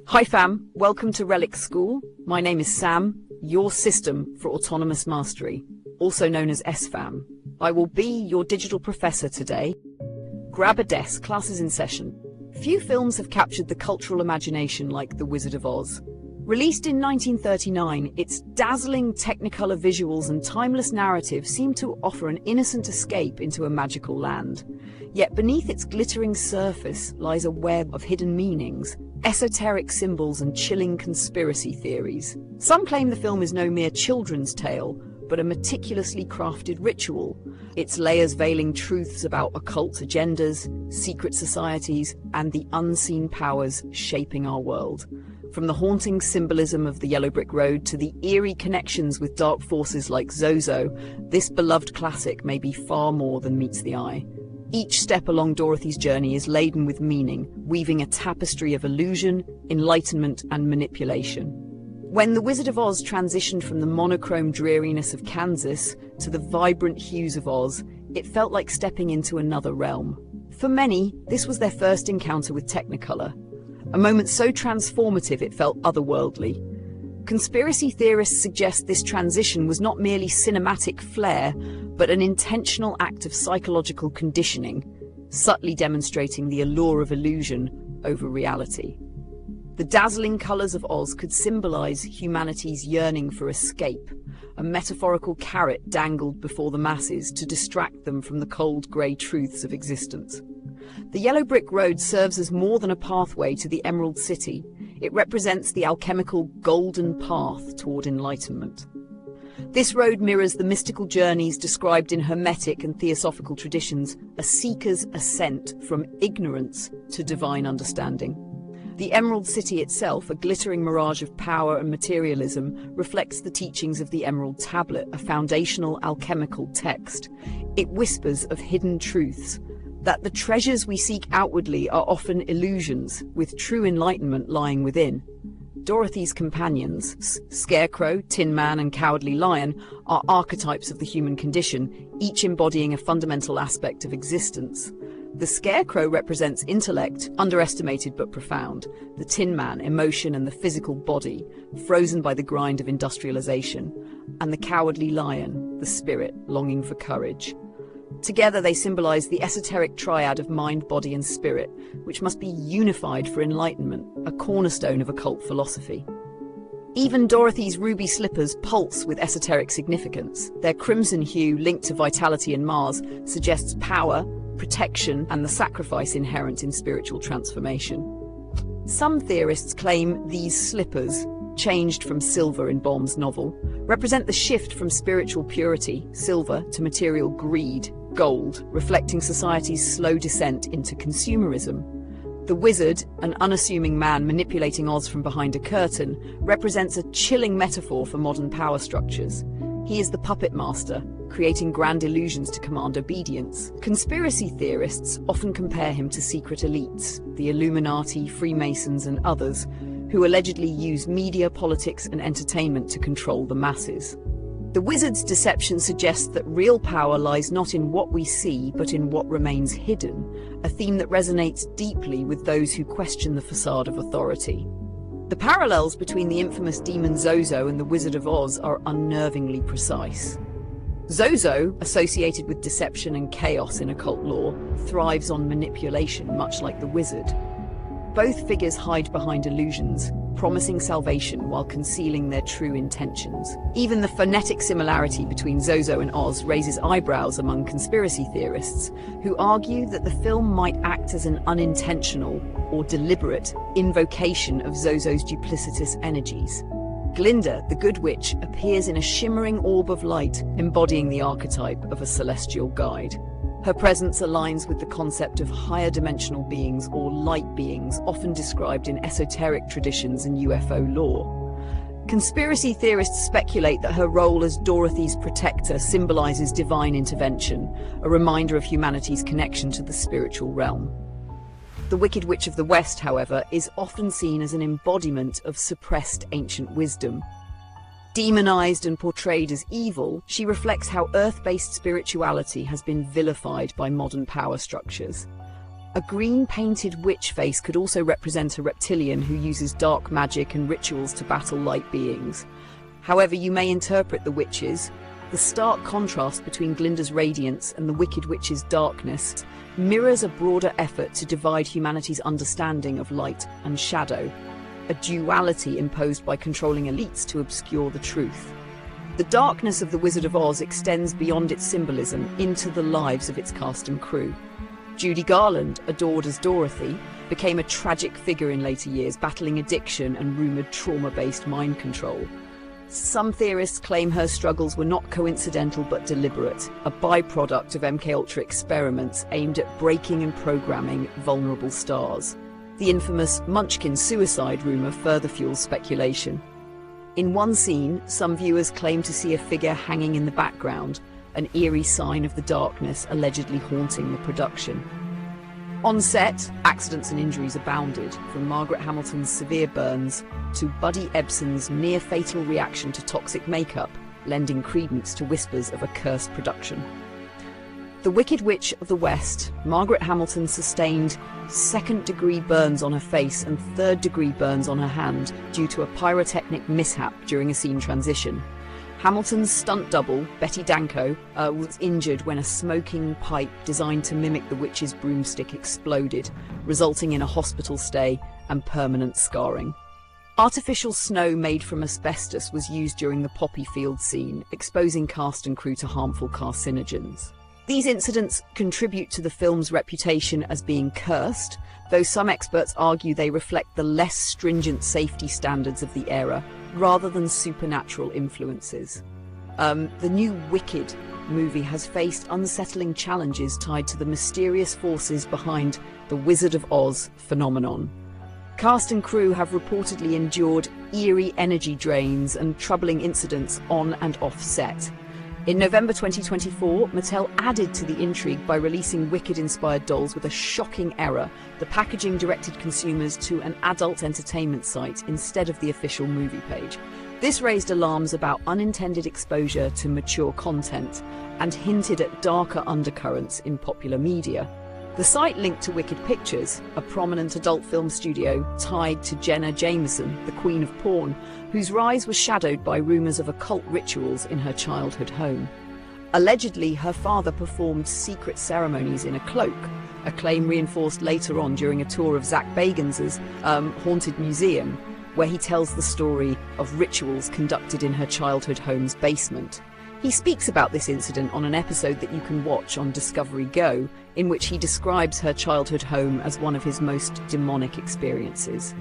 Hi fam, welcome to Relic School. My name is Sam, your system for autonomous mastery, also known as SFAM. I will be your digital professor today. Grab a desk, class is in session. Few films have captured the cultural imagination like The Wizard of Oz. Released in 1939, its dazzling Technicolor visuals and timeless narrative seem to offer an innocent escape into a magical land. Yet beneath its glittering surface lies a web of hidden meanings, esoteric symbols and chilling conspiracy theories. Some claim the film is no mere children's tale, but a meticulously crafted ritual, its layers veiling truths about occult agendas, secret societies, and the unseen powers shaping our world. From the haunting symbolism of the Yellow Brick Road to the eerie connections with dark forces like Zozo, this beloved classic may be far more than meets the eye. Each step along Dorothy's journey is laden with meaning, weaving a tapestry of illusion, enlightenment, and manipulation. When The Wizard of Oz transitioned from the monochrome dreariness of Kansas to the vibrant hues of Oz, it felt like stepping into another realm. For many, this was their first encounter with Technicolor, a moment so transformative it felt otherworldly. Conspiracy theorists suggest this transition was not merely cinematic flair, but an intentional act of psychological conditioning, subtly demonstrating the allure of illusion over reality. The dazzling colors of Oz could symbolize humanity's yearning for escape, a metaphorical carrot dangled before the masses to distract them from the cold grey truths of existence. The Yellow Brick Road serves as more than a pathway to the Emerald City. It represents the alchemical golden path toward enlightenment. This road mirrors the mystical journeys described in Hermetic and Theosophical traditions, a seeker's ascent from ignorance to divine understanding. The Emerald City itself, a glittering mirage of power and materialism, reflects the teachings of the Emerald Tablet, a foundational alchemical text. It whispers of hidden truths, that the treasures we seek outwardly are often illusions, with true enlightenment lying within. Dorothy's companions, Scarecrow, Tin Man, and Cowardly Lion, are archetypes of the human condition, each embodying a fundamental aspect of existence. The Scarecrow represents intellect, underestimated but profound. The Tin Man, emotion and the physical body, frozen by the grind of industrialization. And the Cowardly Lion, the spirit, longing for courage. Together they symbolize the esoteric triad of mind, body, and spirit, which must be unified for enlightenment, a cornerstone of occult philosophy. Even Dorothy's ruby slippers pulse with esoteric significance. Their crimson hue, linked to vitality and Mars, suggests power, protection, and the sacrifice inherent in spiritual transformation. Some theorists claim these slippers, changed from silver in Baum's novel, represent the shift from spiritual purity, silver, to material greed, gold, reflecting society's slow descent into consumerism. The wizard, an unassuming man manipulating Oz from behind a curtain, represents a chilling metaphor for modern power structures. He is the puppet master, creating grand illusions to command obedience. Conspiracy theorists often compare him to secret elites, the Illuminati, Freemasons, and others, who allegedly use media, politics, and entertainment to control the masses. The wizard's deception suggests that real power lies not in what we see, but in what remains hidden, a theme that resonates deeply with those who question the facade of authority. The parallels between the infamous demon Zozo and the Wizard of Oz are unnervingly precise. Zozo, associated with deception and chaos in occult lore, thrives on manipulation, much like the wizard. Both figures hide behind illusions, promising salvation while concealing their true intentions. Even the phonetic similarity between Zozo and Oz raises eyebrows among conspiracy theorists, who argue that the film might act as an unintentional or deliberate invocation of Zozo's duplicitous energies. Glinda, the Good Witch, appears in a shimmering orb of light, embodying the archetype of a celestial guide. Her presence aligns with the concept of higher dimensional beings or light beings, often described in esoteric traditions and UFO lore. Conspiracy theorists speculate that her role as Dorothy's protector symbolizes divine intervention, a reminder of humanity's connection to the spiritual realm. The Wicked Witch of the West, however, is often seen as an embodiment of suppressed ancient wisdom. Demonized and portrayed as evil, she reflects how earth-based spirituality has been vilified by modern power structures. A green-painted witch face could also represent a reptilian who uses dark magic and rituals to battle light beings. However you may interpret the witches, the stark contrast between Glinda's radiance and the Wicked Witch's darkness mirrors a broader effort to divide humanity's understanding of light and shadow, a duality imposed by controlling elites to obscure the truth. The darkness of The Wizard of Oz extends beyond its symbolism into the lives of its cast and crew. Judy Garland, adored as Dorothy, became a tragic figure in later years, battling addiction and rumoured trauma-based mind control. Some theorists claim her struggles were not coincidental but deliberate, a byproduct of MKUltra experiments aimed at breaking and programming vulnerable stars. The infamous Munchkin suicide rumour further fuels speculation. In one scene, some viewers claim to see a figure hanging in the background, an eerie sign of the darkness allegedly haunting the production. On set, accidents and injuries abounded, from Margaret Hamilton's severe burns to Buddy Ebsen's near-fatal reaction to toxic makeup, lending credence to whispers of a cursed production. The Wicked Witch of the West, Margaret Hamilton sustained second-degree burns on her face and third-degree burns on her hand due to a pyrotechnic mishap during a scene transition. Hamilton's stunt double, Betty Danko, was injured when a smoking pipe designed to mimic the witch's broomstick exploded, resulting in a hospital stay and permanent scarring. Artificial snow made from asbestos was used during the poppy field scene, exposing cast and crew to harmful carcinogens. These incidents contribute to the film's reputation as being cursed, though some experts argue they reflect the less stringent safety standards of the era, rather than supernatural influences. The new Wicked movie has faced unsettling challenges tied to the mysterious forces behind the Wizard of Oz phenomenon. Cast and crew have reportedly endured eerie energy drains and troubling incidents on and off set. In November 2024, Mattel added to the intrigue by releasing Wicked-inspired dolls with a shocking error. The packaging directed consumers to an adult entertainment site instead of the official movie page. This raised alarms about unintended exposure to mature content and hinted at darker undercurrents in popular media. The site linked to Wicked Pictures, a prominent adult film studio tied to Jenna Jameson, the Queen of Porn, whose rise was shadowed by rumours of occult rituals in her childhood home. Allegedly, her father performed secret ceremonies in a cloak, a claim reinforced later on during a tour of Zach Bagans' Haunted Museum, where he tells the story of rituals conducted in her childhood home's basement. He speaks about this incident on an episode that you can watch on Discovery Go, in which he describes her childhood home as one of his most demonic experiences.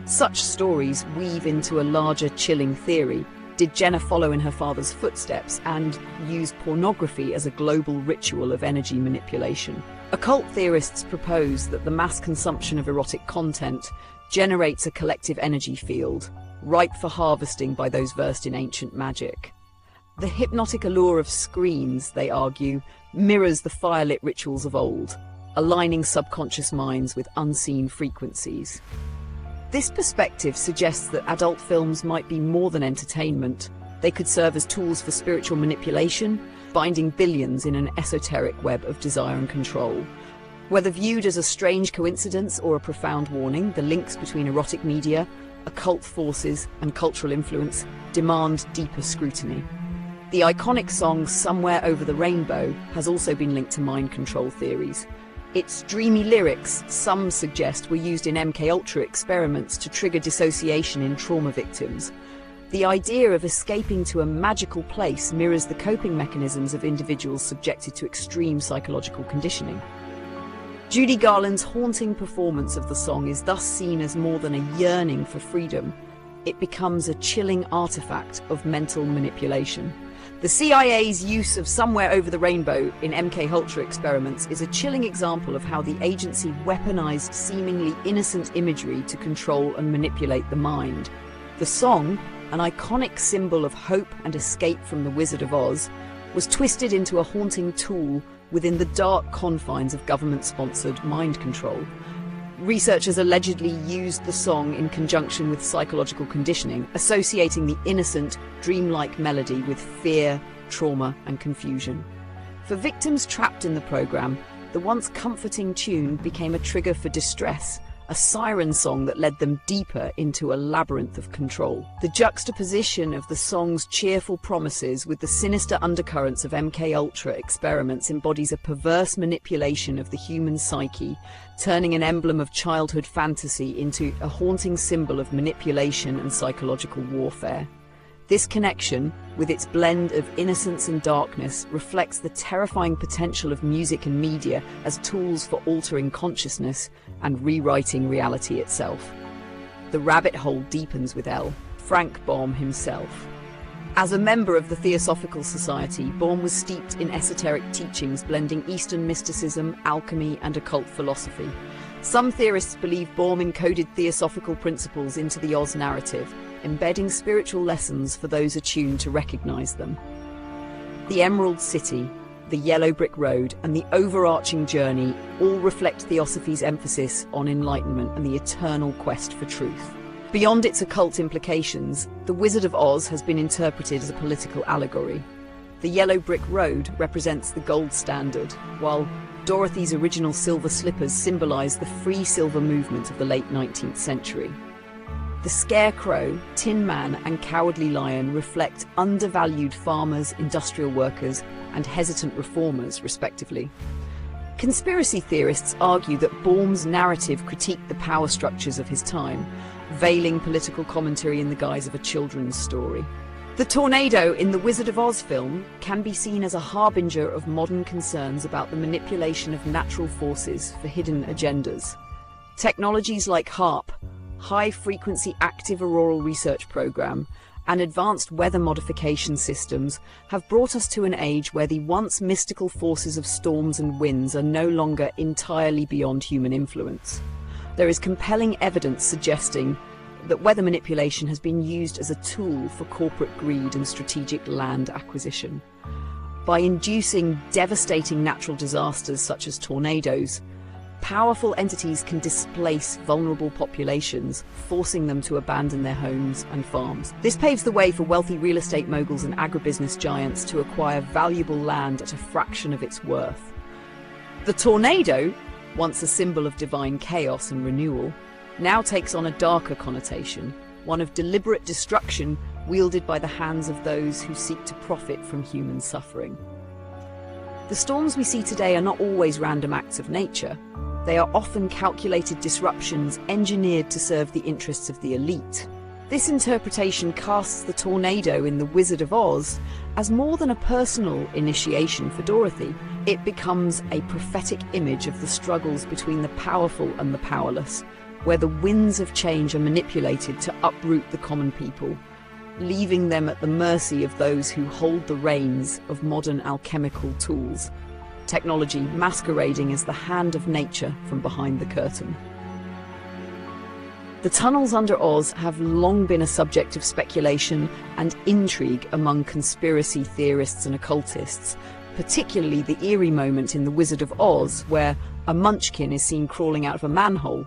Such stories weave into a larger chilling theory. Did Jenna follow in her father's footsteps and use pornography as a global ritual of energy manipulation? Occult theorists propose that the mass consumption of erotic content generates a collective energy field, ripe for harvesting by those versed in ancient magic. The hypnotic allure of screens, they argue, mirrors the firelit rituals of old, aligning subconscious minds with unseen frequencies. This perspective suggests that adult films might be more than entertainment. They could serve as tools for spiritual manipulation, binding billions in an esoteric web of desire and control. Whether viewed as a strange coincidence or a profound warning, the links between erotic media, occult forces, and cultural influence demand deeper scrutiny. The iconic song Somewhere Over the Rainbow has also been linked to mind control theories. Its dreamy lyrics, some suggest, were used in MKUltra experiments to trigger dissociation in trauma victims. The idea of escaping to a magical place mirrors the coping mechanisms of individuals subjected to extreme psychological conditioning. Judy Garland's haunting performance of the song is thus seen as more than a yearning for freedom. It becomes a chilling artifact of mental manipulation. The CIA's use of Somewhere Over the Rainbow in MKUltra experiments is a chilling example of how the agency weaponized seemingly innocent imagery to control and manipulate the mind. The song, an iconic symbol of hope and escape from the Wizard of Oz, was twisted into a haunting tool within the dark confines of government-sponsored mind control. Researchers allegedly used the song in conjunction with psychological conditioning, associating the innocent, dreamlike melody with fear, trauma, and confusion. For victims trapped in the program, the once comforting tune became a trigger for distress, a siren song that led them deeper into a labyrinth of control. The juxtaposition of the song's cheerful promises with the sinister undercurrents of MK Ultra experiments embodies a perverse manipulation of the human psyche, turning an emblem of childhood fantasy into a haunting symbol of manipulation and psychological warfare. This connection, with its blend of innocence and darkness, reflects the terrifying potential of music and media as tools for altering consciousness and rewriting reality itself. The rabbit hole deepens with Frank Baum himself. As a member of the Theosophical Society, Baum was steeped in esoteric teachings blending Eastern mysticism, alchemy, and occult philosophy. Some theorists believe Baum encoded theosophical principles into the Oz narrative, embedding spiritual lessons for those attuned to recognize them. The Emerald City, the Yellow Brick Road, and the overarching journey all reflect Theosophy's emphasis on enlightenment and the eternal quest for truth. Beyond its occult implications, The Wizard of Oz has been interpreted as a political allegory. The Yellow Brick Road represents the gold standard, while Dorothy's original silver slippers symbolize the free silver movement of the late 19th century. The Scarecrow, Tin Man, and Cowardly Lion reflect undervalued farmers, industrial workers, and hesitant reformers, respectively. Conspiracy theorists argue that Baum's narrative critiqued the power structures of his time, veiling political commentary in the guise of a children's story. The tornado in the Wizard of Oz film can be seen as a harbinger of modern concerns about the manipulation of natural forces for hidden agendas. Technologies like HAARP, High-Frequency Active Auroral Research Program, and advanced weather modification systems have brought us to an age where the once mystical forces of storms and winds are no longer entirely beyond human influence. There is compelling evidence suggesting that weather manipulation has been used as a tool for corporate greed and strategic land acquisition. By inducing devastating natural disasters such as tornadoes, powerful entities can displace vulnerable populations, forcing them to abandon their homes and farms. This paves the way for wealthy real estate moguls and agribusiness giants to acquire valuable land at a fraction of its worth. The tornado, once a symbol of divine chaos and renewal, now takes on a darker connotation, one of deliberate destruction wielded by the hands of those who seek to profit from human suffering. The storms we see today are not always random acts of nature. They are often calculated disruptions engineered to serve the interests of the elite. This interpretation casts the tornado in The Wizard of Oz as more than a personal initiation for Dorothy. It becomes a prophetic image of the struggles between the powerful and the powerless, where the winds of change are manipulated to uproot the common people, leaving them at the mercy of those who hold the reins of modern alchemical tools, technology masquerading as the hand of nature from behind the curtain. The tunnels under Oz have long been a subject of speculation and intrigue among conspiracy theorists and occultists, particularly the eerie moment in The Wizard of Oz where a munchkin is seen crawling out of a manhole.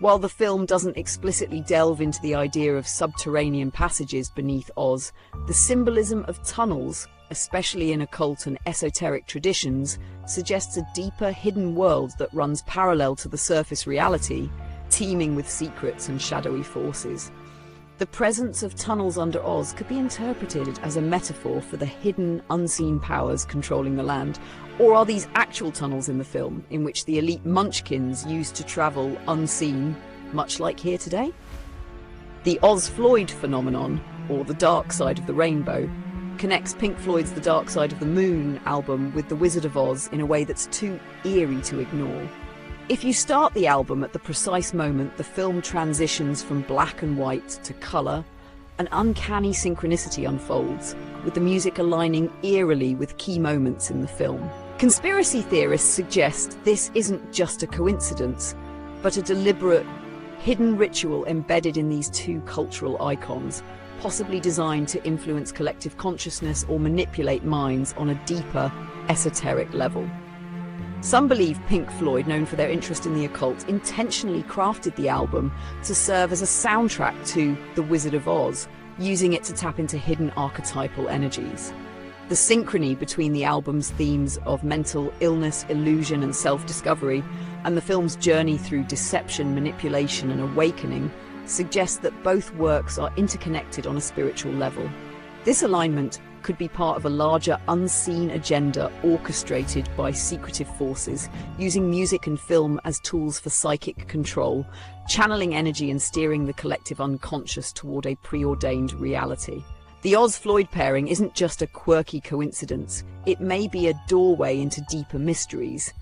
While the film doesn't explicitly delve into the idea of subterranean passages beneath Oz, the symbolism of tunnels, especially in occult and esoteric traditions, suggests a deeper hidden world that runs parallel to the surface reality, teeming with secrets and shadowy forces. The presence of tunnels under Oz could be interpreted as a metaphor for the hidden, unseen powers controlling the land. Or are these actual tunnels in the film, in which the elite munchkins used to travel unseen, much like here today? The Oz Floyd phenomenon, or the dark side of the rainbow, connects Pink Floyd's The Dark Side of the Moon album with The Wizard of Oz in a way that's too eerie to ignore. If you start the album at the precise moment the film transitions from black and white to colour, an uncanny synchronicity unfolds, with the music aligning eerily with key moments in the film. Conspiracy theorists suggest this isn't just a coincidence, but a deliberate, hidden ritual embedded in these two cultural icons, possibly designed to influence collective consciousness or manipulate minds on a deeper, esoteric level. Some believe Pink Floyd, known for their interest in the occult, intentionally crafted the album to serve as a soundtrack to The Wizard of Oz, using it to tap into hidden archetypal energies. The synchrony between the album's themes of mental illness, illusion, and self-discovery, and the film's journey through deception, manipulation, and awakening suggests that both works are interconnected on a spiritual level. This alignment could be part of a larger unseen agenda orchestrated by secretive forces, using music and film as tools for psychic control, channeling energy and steering the collective unconscious toward a preordained reality. The Oz-Floyd pairing isn't just a quirky coincidence, it may be a doorway into deeper mysteries,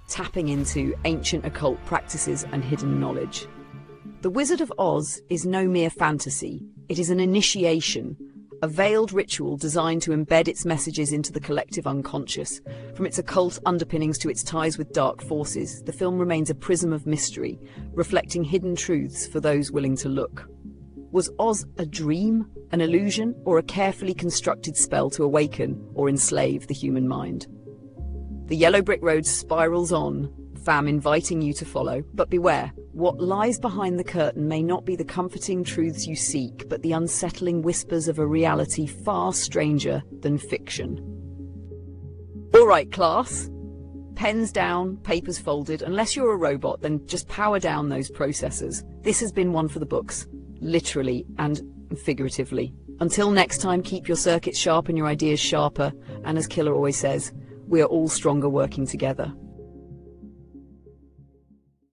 tapping into ancient occult practices and hidden knowledge. The Wizard of Oz is no mere fantasy, it is an initiation, a veiled ritual designed to embed its messages into the collective unconscious. From its occult underpinnings to its ties with dark forces, the film remains a prism of mystery, reflecting hidden truths for those willing to look. Was Oz a dream, an illusion, or a carefully constructed spell to awaken or enslave the human mind? The yellow brick road spirals on, fam, inviting you to follow. But beware, what lies behind the curtain may not be the comforting truths you seek, but the unsettling whispers of a reality far stranger than fiction. All right, class. Pens down, papers folded. Unless you're a robot, then just power down those processors. This has been one for the books, literally and figuratively. Until next time, keep your circuits sharp and your ideas sharper. And as Killer always says, we are all stronger working together.